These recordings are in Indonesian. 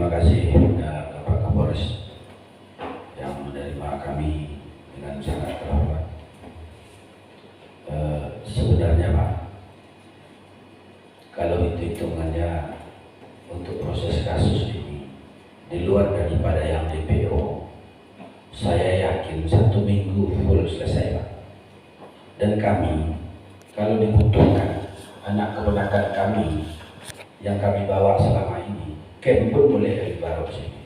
Terima kasih Bapak Kapolres yang menerima kami dengan sangat terhormat. Sebenarnya Pak, kalau hitungannya untuk proses kasus ini di luar daripada yang DPO, saya yakin 1 minggu full selesai Pak. Dan kami, kalau dibutuhkan anak keponakan kami yang kami bawa selama ini, camp pun boleh dari baru sini.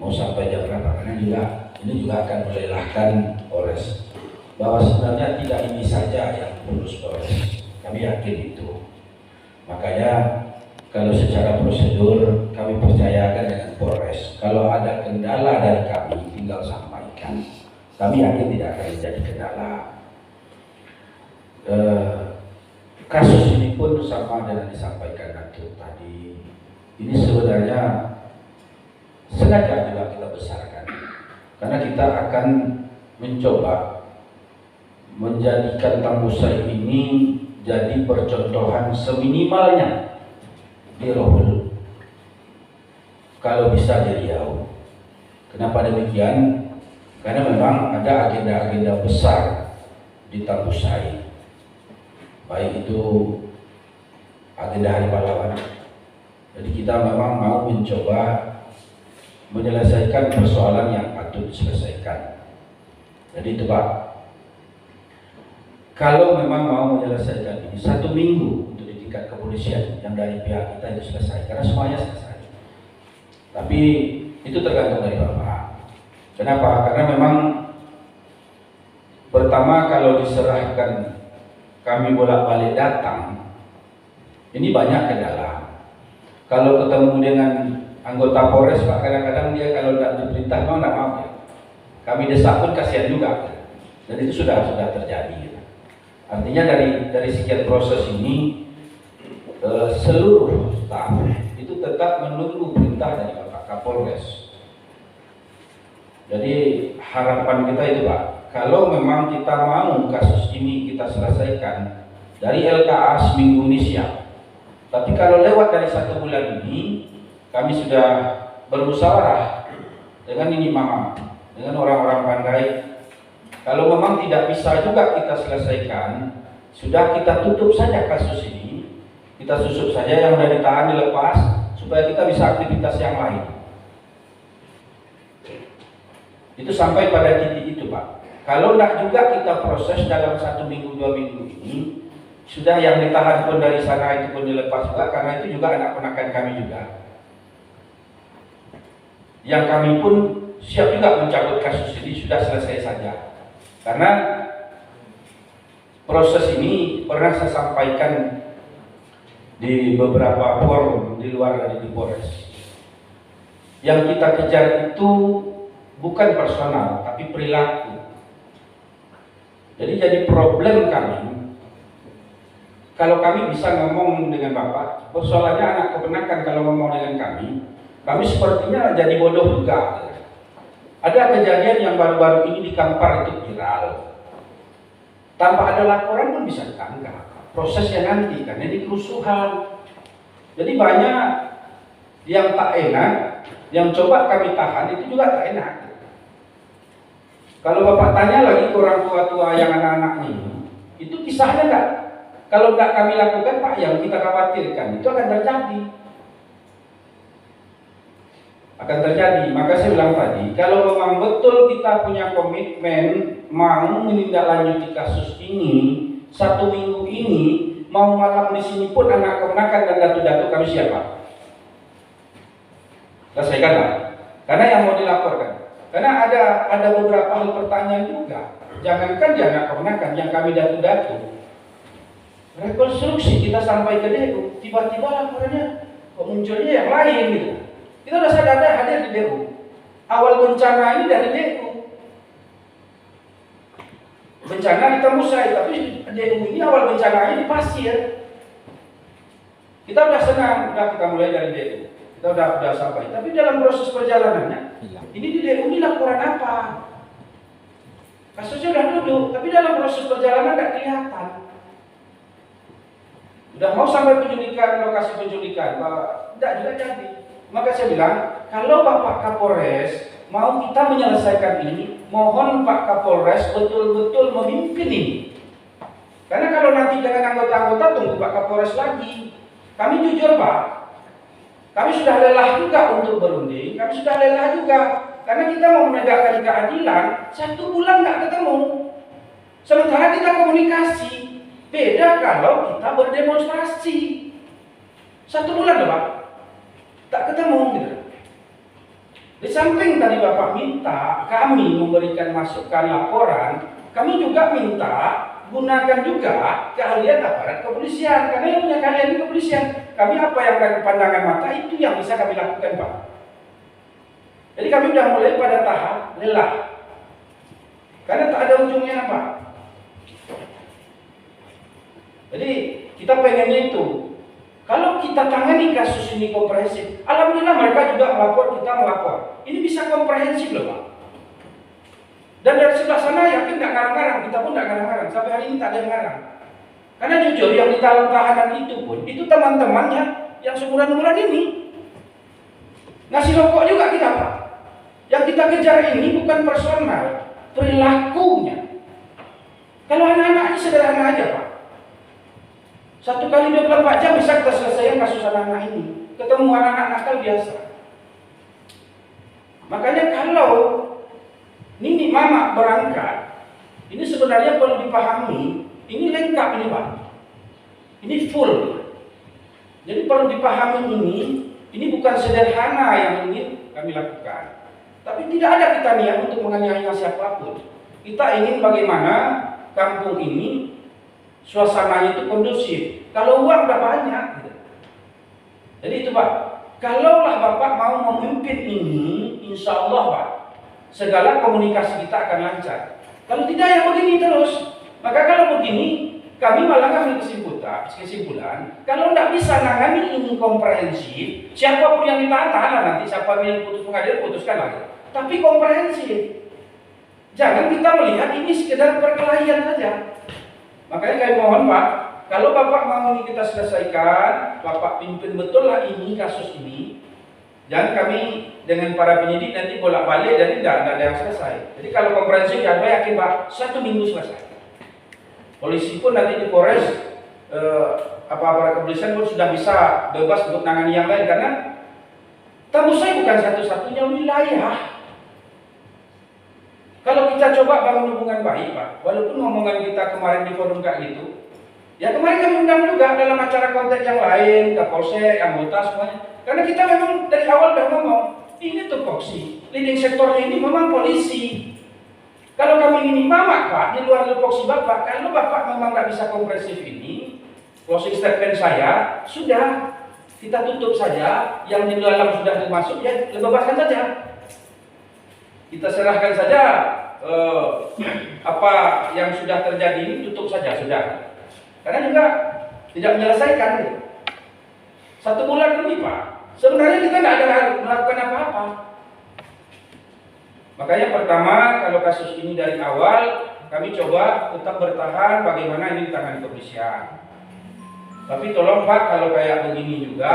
Mau sampai jam berapa? Karena juga ini juga akan melelahkan Polres. Bahwa sebenarnya tidak ini saja yang urus Polres. Kami yakin itu. Makanya kalau secara prosedur kami percayakan dengan Polres. Kalau ada kendala dari kami, tinggal sampaikan. Kami yakin tidak akan menjadi kendala. Kasus ini pun sama dengan disampaikan Datuk tadi. Ini sebenarnya sengaja juga kita besarkan, karena kita akan mencoba menjadikan Tambusai ini jadi percontohan seminimalnya di Rohul, kalau bisa di Riau. Kenapa demikian? Karena memang ada agenda-agenda besar di Tambusai, baik itu agenda Hari Pahlawan. Jadi kita memang mau mencoba menyelesaikan persoalan yang patut diselesaikan. Jadi itu Pak, kalau memang mau menyelesaikan ini 1 minggu untuk di tingkat kepolisian yang dari pihak kita itu selesai, karena semuanya selesai. Tapi itu tergantung dari Bapak. Kenapa? Karena memang pertama kalau diserahkan kami bolak-balik datang, ini banyak kendala. Kalau ketemu dengan anggota Polres Pak, kadang-kadang dia kalau tidak diperintah mau tidak mau ya. Kami desak pun kasihan juga. Dan itu sudah terjadi. Artinya dari sekian proses ini seluruh staf itu tetap menunggu perintah dari Bapak Kapolres. Jadi harapan kita itu Pak, kalau memang kita mau kasus ini kita selesaikan dari LKA seminggu ini siap. Tapi kalau lewat dari 1 bulan ini, kami sudah bermusyawarah dengan ini Mama, dengan orang-orang pandai. Kalau memang tidak bisa juga kita selesaikan, sudah kita tutup saja kasus ini, kita susup saja yang sudah ditahan dilepas, supaya kita bisa aktivitas yang lain. Itu sampai pada titik itu Pak. Kalau tidak juga kita proses dalam 1 minggu 2 minggu ini, sudah yang ditahan pun dari sana itu pun dilepas juga, karena itu juga anak ponakan kami juga. Yang kami pun siap juga mencabut kasus ini, sudah selesai saja. Karena proses ini pernah saya sampaikan di beberapa forum di luar dari di Polres. Yang kita kejar itu bukan personal, tapi perilaku. Jadi problem kami, kalau kami bisa ngomong dengan Bapak, persoalannya anak keponakan kalau ngomong dengan kami sepertinya jadi bodoh juga. Ada kejadian yang baru-baru ini di Kampar itu viral. Tanpa ada laporan pun bisa ditangkap. Prosesnya nanti, karena ini kerusuhan. Jadi banyak yang tak enak, yang coba kami tahan itu juga tak enak. Kalau Bapak tanya lagi ke orang tua-tua yang anak-anak ini, itu kisahnya enggak. Kalau enggak kami lakukan Pak, yang kita khawatirkan itu akan terjadi. Akan terjadi. Maka saya bilang tadi, kalau memang betul kita punya komitmen mau menindaklanjuti kasus ini 1 minggu ini, mau malam di sini pun anak keponakan dan datu-datu kami siapa? Selesaikan Pak. Karena yang mau dilaporkan. Karena ada beberapa hal pertanyaan juga. Jangankan di anak keponakan, yang kami datu-datu. Rekonstruksi kita sampai ke DU, tiba-tiba laporannya kok munculnya yang lain gitu. Kita sudah sadar hadir di DU. Awal bencana ini dari DU. Bencana di Tambusai, tapi DU ini awal bencananya di Pasir. Kita sudah senang, kita mulai dari DU. Kita sudah sampai. Tapi dalam proses perjalanannya, ini di DU ini laporan apa? Kasusnya sudah duduk, tapi dalam proses perjalanan tidak kelihatan. Sudah mau sampai penculikan, lokasi penculikan, tidak juga jadi. Maka saya bilang, kalau Bapak Kapolres mau kita menyelesaikan ini, mohon Pak Kapolres betul-betul memimpin ini. Karena kalau nanti dengan anggota-anggota tunggu Pak Kapolres lagi. Kami jujur Pak, kami sudah lelah juga untuk berunding, kami sudah lelah juga. Karena kita mau menegakkan keadilan, 1 bulan nggak ketemu. Sementara kita komunikasi, beda kalau kita berdemonstrasi. 1 bulan loh Pak, tak ketemu gitu. Di samping tadi Bapak minta kami memberikan masukan laporan, kami juga minta gunakan juga keahlian aparat kepolisian, karena yang punya keahlian di kepolisian. Kami apa yang dari pandangan mata itu yang bisa kami lakukan Pak. Jadi kami sudah mulai pada tahap lelah, karena tak ada ujungnya Pak. Jadi kita pengennya itu, kalau kita tangani kasus ini komprehensif, alhamdulillah mereka juga melapor, kita melapor. Ini bisa komprehensif loh Pak. Dan dari sebelah sana yakin tidak ngarang-ngarang, kita pun tidak ngarang-ngarang. Sampai hari ini tak ada yang ngarang. Karena jujur yang di dalam tahanan itu pun, itu teman-temannya yang seumuran-umuran ini. Ngasih rokok juga kita Pak. Yang kita kejar ini bukan personal, perilakunya. Kalau anak-anak ini sederhana aja Pak. 1 kali 24 jam bisa kita selesaikan kasus anak-anak ini. Ketemu anak-anak nakal biasa. Makanya kalau Nini Mama berangkat, ini sebenarnya perlu dipahami, ini lengkap ini Pak. Ini full. Jadi perlu dipahami ini bukan sederhana yang ingin kami lakukan. Tapi tidak ada kita niat untuk menganiaya siapapun. Kita ingin bagaimana kampung ini suasananya itu kondusif. Kalau uang udah banyak gitu. Jadi itu Pak, kalaulah Bapak mau memimpin ini, insya Allah Pak, segala komunikasi kita akan lancar. Kalau tidak ya begini terus. Maka kalau begini, kami malah ngambil kesimpulan, kalau tidak bisa nangani ini komprehensif, siapapun yang ditahan, tahanlah nanti, siapa yang putus pengadilan, putuskan lagi. Tapi komprehensif. Jangan kita melihat ini sekedar perkelahian saja. Makanya kami mohon Pak, kalau Bapak mau ini kita selesaikan, Bapak pimpin betul lah ini kasus ini. Jangan kami dengan para penyidik nanti bolak-balik dan tidak ada yang selesai. Jadi kalau komprehensif ya saya yakin Pak, 1 minggu selesai. Polisi pun nanti di Polres aparat kepolisian pun sudah bisa bebas untuk menangani yang lain, karena Tambusai bukan satu-satunya wilayah. Kalau kita coba bangun hubungan baik Pak, walaupun omongan kita kemarin di forum kayak gitu, ya kemarin kami undang juga dalam acara konteks yang lain, Kapolsek, anggota semuanya. Karena kita memang dari awal udah ngomong, ini tupoksi, leading sektornya ini memang polisi. Kalau kami ini Mama Pak, di luar tupoksi Bapak, kalau Bapak memang nggak bisa kompresif ini, closing statement saya, sudah, kita tutup saja, yang di dalam sudah dimasuk, ya bebaskan saja. Kita serahkan saja apa yang sudah terjadi ini, tutup saja, sudah. Karena juga tidak menyelesaikan. 1 bulan lebih Pak, sebenarnya kita tidak ada melakukan apa-apa. Makanya pertama, kalau kasus ini dari awal, kami coba tetap bertahan bagaimana ini ditangani kepolisian. Tapi tolong Pak, kalau kayak begini juga,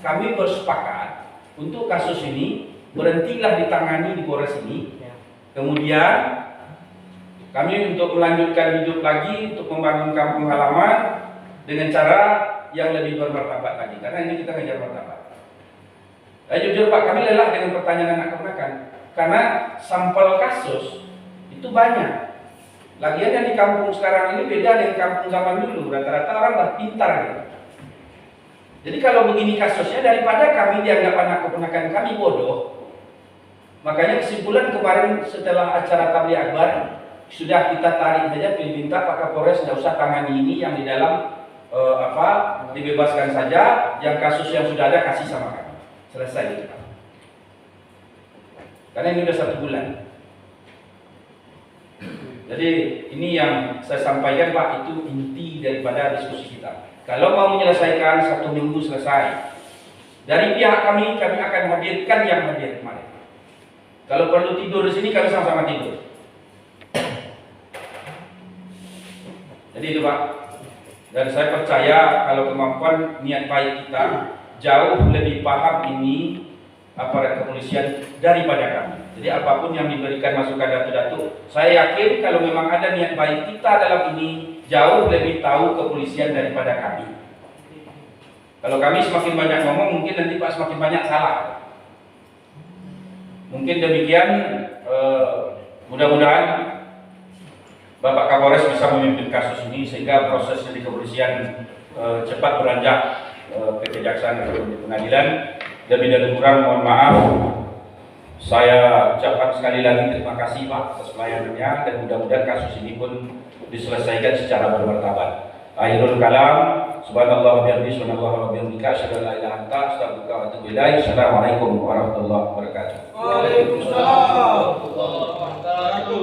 kami bersepakat untuk kasus ini berhentilah ditangani di Polres ini. Kemudian kami untuk melanjutkan hidup lagi, untuk membangun kampung halaman dengan cara yang lebih bermartabat lagi. Karena ini kita ngejar martabat. Jujur Pak, kami lelah dengan pertanyaan anak keponakan. Karena sampel kasus itu banyak. Lagian yang di kampung sekarang ini beda dengan kampung zaman dulu. Rata-rata orang udah pintar gitu. Jadi kalau begini kasusnya, daripada kami dianggap anak keponakan kami bodoh, makanya kesimpulan kemarin setelah acara tabligh akbar sudah kita tarik saja, minta Pak Kapolres tidak usah tangani ini, yang di dalam dibebaskan saja, yang kasus yang sudah ada kasih sama kami, selesai gitu. Karena ini sudah 1 bulan. Jadi ini yang saya sampaikan Pak, itu inti daripada diskusi kita. Kalau mau menyelesaikan 1 minggu selesai. Dari pihak kami akan hadirkan yang hadir kemarin. Kalau perlu tidur di sini, kami sama-sama tidur. Jadi itu Pak. Dan saya percaya kalau kemampuan niat baik kita, jauh lebih paham ini aparat kepolisian daripada kami. Jadi apapun yang diberikan masukan Datuk-Datuk, saya yakin kalau memang ada niat baik kita dalam ini, jauh lebih tahu kepolisian daripada kami. Kalau kami semakin banyak ngomong, mungkin nanti Pak semakin banyak salah. Mungkin demikian, mudah-mudahan Bapak Kapolres bisa memimpin kasus ini sehingga prosesnya di kepolisian cepat beranjak ke kejaksaan atau di pengadilan. Lebih dan kurang mohon maaf. Saya ucapkan sekali lagi terima kasih Pak atas pelayanannya dan mudah-mudahan kasus ini pun diselesaikan secara bermartabat. Akhirul kalam, subhanallah wa bihamdihi, subhanallah wa bihamdika, asyhadu an la ilaha illa anta, astaghfiruka wa atubu ilaik. Assalamualaikum warahmatullahi wabarakatuh. Waalaikumsalam warahmatullahi wabarakatuh.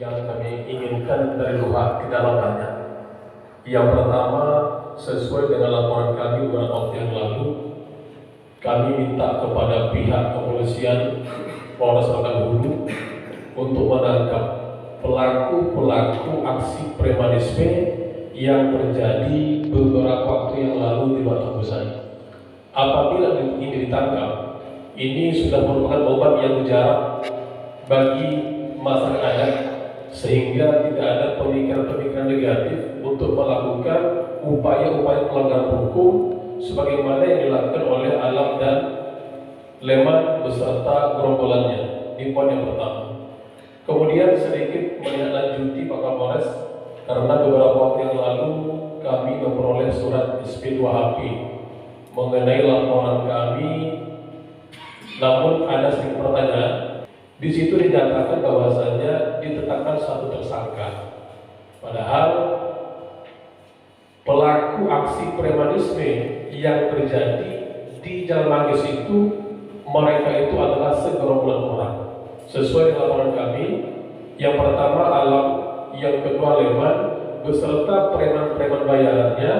Yang kami inginkan dari luar tidaklah banyak. Yang pertama, sesuai dengan laporan kami beberapa waktu yang lalu, kami minta kepada pihak kepolisian Polres Pekanbaru untuk menangkap pelaku-pelaku aksi premanisme yang terjadi beberapa waktu yang lalu di Batu Busai. Apabila ini ditangkap, ini sudah merupakan obat yang mujarab bagi masyarakat adat, sehingga tidak ada pemikiran-pemikiran negatif untuk melakukan upaya-upaya pelanggaran hukum sebagaimana yang dilakukan oleh Alam dan Leman beserta gerombolannya di poin yang pertama. Kemudian sedikit menindaklanjuti Pak Kapolres, karena beberapa waktu yang lalu kami memperoleh surat SP2HP mengenai laporan kami, namun ada sedikit pertanyaan. Di situ dinyatakan bahwasanya ditetapkan satu tersangka, padahal pelaku aksi premanisme yang terjadi di Jalan Manggis itu, mereka itu adalah segerombolan orang. Sesuai dengan laporan kami, yang pertama Alam, yang kedua Leman, beserta preman-preman bayarannya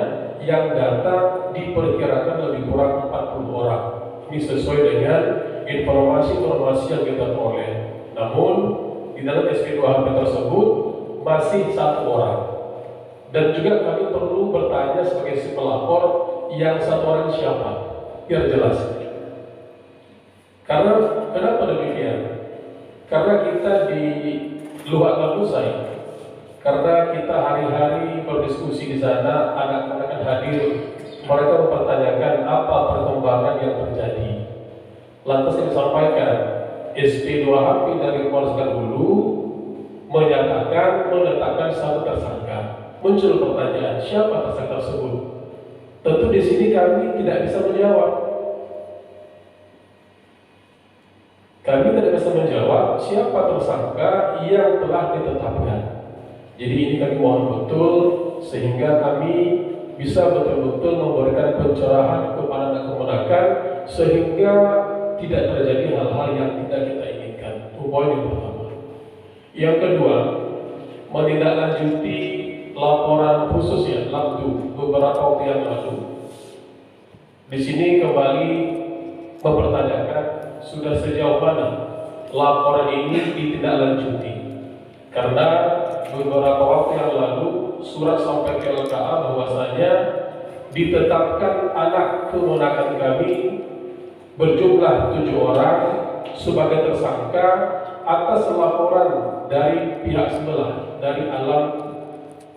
yang datang diperkirakan lebih kurang 40 orang. Ini sesuai dengan informasi-informasi yang kita peroleh. Namun, di dalam SP2HP tersebut masih satu orang. Dan juga kami perlu bertanya sebagai si pelapor, yang satu orang siapa? Biar jelas. Karena kenapa demikian? Karena kita di luar Busai, karena kita hari-hari berdiskusi di sana, anak-anak hadir, mereka mempertanyakan apa perkembangan yang terjadi. Lantas yang disampaikan, SP2HP dari Polres Pekanbaru menyatakan menetapkan satu tersangka. Muncul pertanyaan, siapa tersangka tersebut? Tentu di sini kami tidak bisa menjawab. Kami tidak bisa menjawab siapa tersangka yang telah ditetapkan. Jadi ini kami mohon betul sehingga kami bisa betul-betul memberikan pencerahan kepada anak kemenakan sehingga tidak terjadi hal-hal yang tidak kita inginkan. Itu poin yang pertama. Yang kedua, menindaklanjuti laporan khusus ya, LAPDU beberapa waktu yang lalu. Di sini kembali mempertanyakan sudah sejauh mana laporan ini ditindaklanjuti. Karena beberapa waktu yang lalu surat sampai ke LKA bahwasanya ditetapkan anak kemenakan kami berjumlah 7 orang sebagai tersangka atas laporan dari pihak sebelah, dari Alam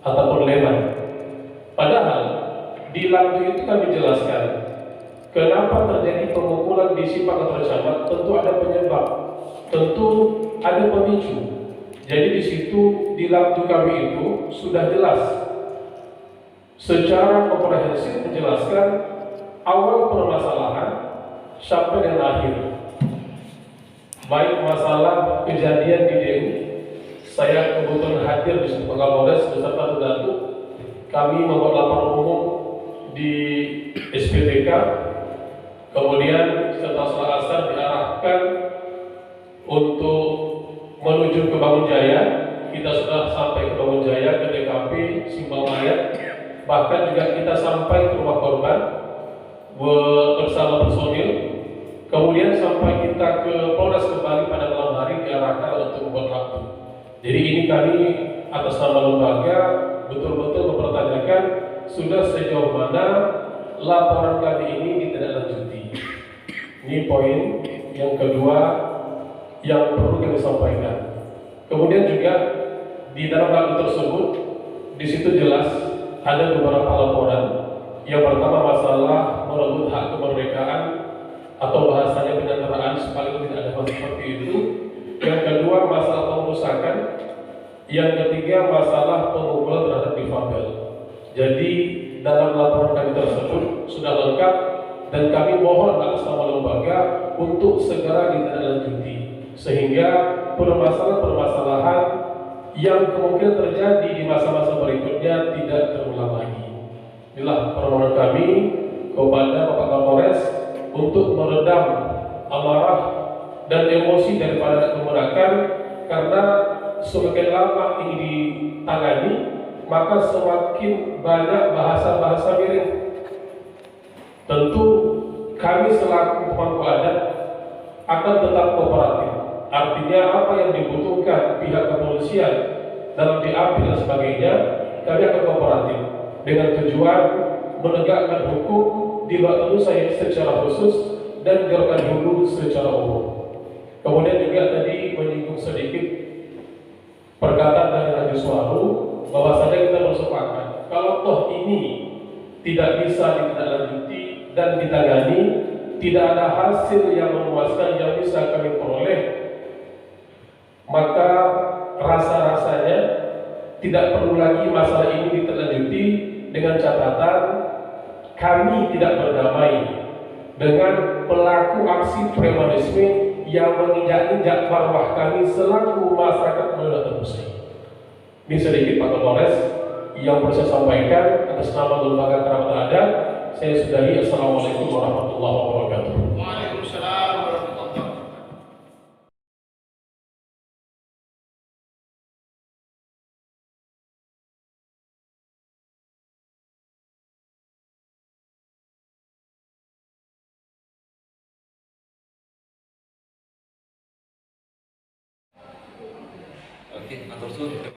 ataupun Leman. Padahal di LAPDU itu kami jelaskan kenapa terjadi pemukulan di Simpang Antar Camat, tentu ada penyebab, tentu ada pemicu. Jadi di situ di LAPDU kami itu sudah jelas secara komprehensif menjelaskan awal permasalahan sampai dengan akhir. Baik masalah kejadian di DU, saya kebetulan hadir di Pak Kapolres beserta Datuk. Kami membuat laporan umum di SPTK. Kemudian setelah sholat asar diarahkan untuk menuju ke Bangun Jaya. Kita sudah sampai ke Bangun Jaya, ke TKP Simpang Mayat. Bahkan juga kita sampai ke rumah korban bersama personil. Kemudian sampai kita ke Polres kembali pada malam hari diarahkan untuk membuat LAPDU. Jadi ini kami atas nama lembaga betul-betul mempertanyakan sudah sejauh mana laporan kami ini ditindaklanjuti. Ini poin yang kedua yang perlu kami sampaikan. Kemudian juga di dalam lagu tersebut, di situ jelas ada beberapa laporan. Yang pertama masalah merebut hak kemerdekaan atau bahasanya penyanderaan, sekalipun tidak ada masalah seperti itu. Yang kedua masalah pengerusakan. Yang ketiga masalah pemukulan terhadap difabel. Jadi dalam laporan kami tersebut sudah lengkap dan kami mohon atas nama lembaga untuk segera ditindaklanjuti sehingga permasalahan-permasalahan yang kemungkinan terjadi di masa-masa berikutnya tidak terulang lagi. Inilah permohonan kami kepada Bapak Kapolres untuk meredam amarah dan emosi daripada kemenakan, karena semakin lama ini ditangani maka semakin banyak bahasa-bahasa miring. Tentu kami selaku pemangku adat akan tetap kooperatif. Artinya apa yang dibutuhkan pihak kepolisian dalam BAP dan sebagainya, kami akan kooperatif dengan tujuan menegakkan hukum di waktu saya secara khusus dan gerakan hulu secara umum. Kemudian juga tadi menyinggung sedikit perkataan dari Raja Suwaru bahwasanya kita bersepakat kalau toh ini tidak bisa ditindaklanjuti dan ditangani, tidak ada hasil yang memuaskan yang bisa kami peroleh, maka rasa-rasanya tidak perlu lagi masalah ini ditindaklanjuti, dengan catatan kami tidak berdamai dengan pelaku aksi premanisme yang menginjak-injak marwah kami selaku masyarakat Madura Muslim. Ini sedikit Pak Kapolres yang perlu saya sampaikan atas nama lembaga kerabat adat. Saya sudahi. Assalamualaikum warahmatullahi wabarakatuh. Waalaikumsalam warahmatullahi wabarakatuh. Oke, matur suwun.